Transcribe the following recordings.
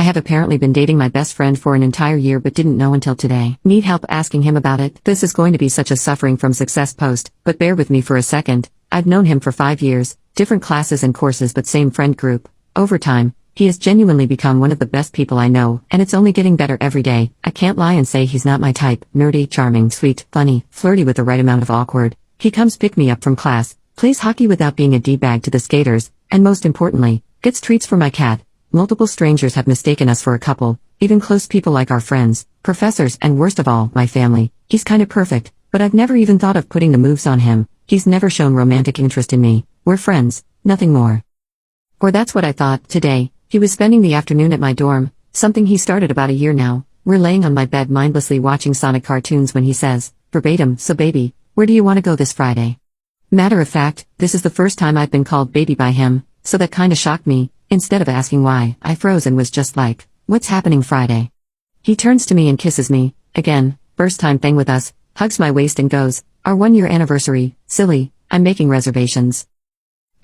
have apparently been dating my best friend for an entire year but didn't know until today. Need help asking him about it? This is going to be such a suffering from success post, but bear with me for a second. I've known him for 5 years, different classes and courses but same friend group. Over time, he has genuinely become one of the best people I know, and it's only getting better every day. I can't lie and say he's not my type. Nerdy, charming, sweet, funny, flirty with the right amount of awkward. He comes pick me up from class, plays hockey without being a D-bag to the skaters, and most importantly, gets treats for my cat. Multiple strangers have mistaken us for a couple, even close people like our friends, professors, and worst of all, my family. He's kinda perfect, but I've never even thought of putting the moves on him. He's never shown romantic interest in me. We're friends, nothing more. Or that's what I thought. Today, he was spending the afternoon at my dorm, something he started about a year now. We're laying on my bed mindlessly watching Sonic cartoons when he says, verbatim, "So baby, where do you want to go this Friday?" Matter of fact, this is the first time I've been called baby by him, so that kinda shocked me. Instead of asking why, I froze and was just like, "What's happening Friday?" He turns to me and kisses me, again, first time thing with us, hugs my waist and goes, "Our 1-year anniversary, silly, I'm making reservations."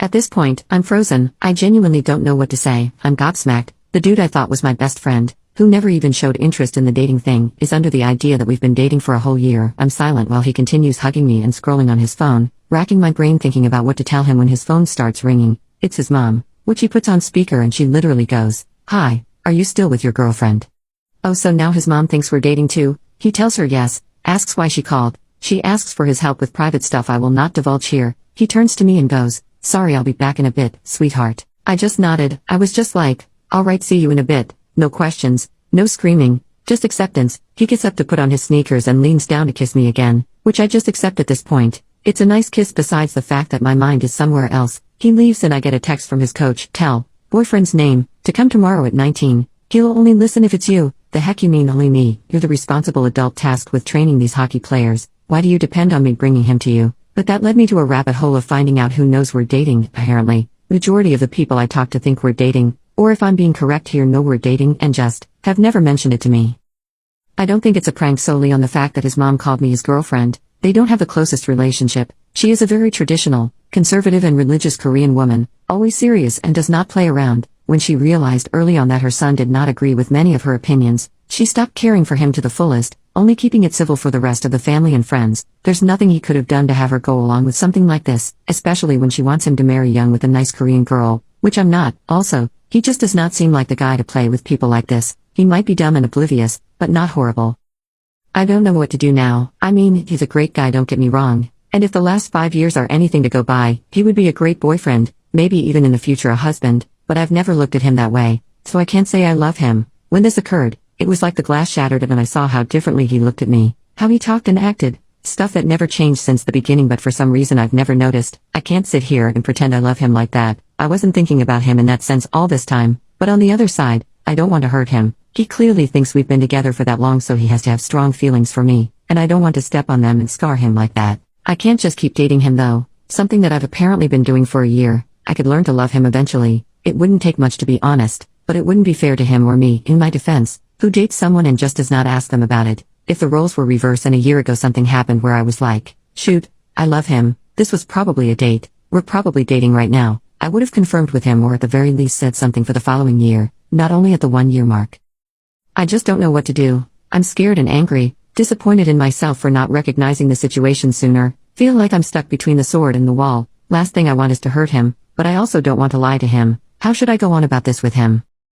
At this point, I'm frozen. I genuinely don't know what to say. I'm gobsmacked. The dude I thought was my best friend, who never even showed interest in the dating thing, is under the idea that we've been dating for a whole year. I'm silent while he continues hugging me and scrolling on his phone, racking my brain thinking about what to tell him when his phone starts ringing. It's his mom, which he puts on speaker and she literally goes, "Hi, are you still with your girlfriend?" Oh, so now his mom thinks we're dating too? He tells her yes, asks why she called. She asks for his help with private stuff I will not divulge here. He turns to me and goes, "Sorry, I'll be back in a bit, sweetheart." I just nodded. I was just like, "Alright, see you in a bit." No questions, no screaming, just acceptance. He gets up to put on his sneakers and leans down to kiss me again, which I just accept at this point. It's a nice kiss besides the fact that my mind is somewhere else. He leaves and I get a text from his coach, tell, boyfriend's name, to come tomorrow at 19. He'll only listen if it's you. The heck you mean only me? You're the responsible adult tasked with training these hockey players. Why do you depend on me bringing him to you? But that led me to a rabbit hole of finding out who knows we're dating, apparently. Majority of the people I talk to think we're dating, or if I'm being correct here know we're dating and just, have never mentioned it to me. I don't think it's a prank solely on the fact that his mom called me his girlfriend. They don't have the closest relationship. She is a very traditional, conservative and religious Korean woman, always serious and does not play around. When she realized early on that her son did not agree with many of her opinions, she stopped caring for him to the fullest, only keeping it civil for the rest of the family and friends. There's nothing he could have done to have her go along with something like this, especially when she wants him to marry young with a nice Korean girl, which I'm not. Also, he just does not seem like the guy to play with people like this. He might be dumb and oblivious, but not horrible. I don't know what to do now. I mean, he's a great guy, don't get me wrong. And if the last 5 years are anything to go by, he would be a great boyfriend, maybe even in the future a husband, but I've never looked at him that way, so I can't say I love him. When this occurred, it was like the glass shattered and I saw how differently he looked at me, how he talked and acted, stuff that never changed since the beginning but for some reason I've never noticed. I can't sit here and pretend I love him like that. I wasn't thinking about him in that sense all this time, but on the other side, I don't want to hurt him. He clearly thinks we've been together for that long so he has to have strong feelings for me, and I don't want to step on them and scar him like that. I can't just keep dating him though, something that I've apparently been doing for a year. I could learn to love him eventually. It wouldn't take much to be honest, but it wouldn't be fair to him or me. In my defense, who dates someone and just does not ask them about it? If the roles were reversed and a year ago something happened where I was like, shoot, I love him, this was probably a date, we're probably dating right now, I would have confirmed with him or at the very least said something for the following year, not only at the 1-year mark. I just don't know what to do. I'm scared and angry, disappointed in myself for not recognizing the situation sooner, feel like I'm stuck between the sword and the wall. Last thing I want is to hurt him, but I also don't want to lie to him. How should I go on about this with him?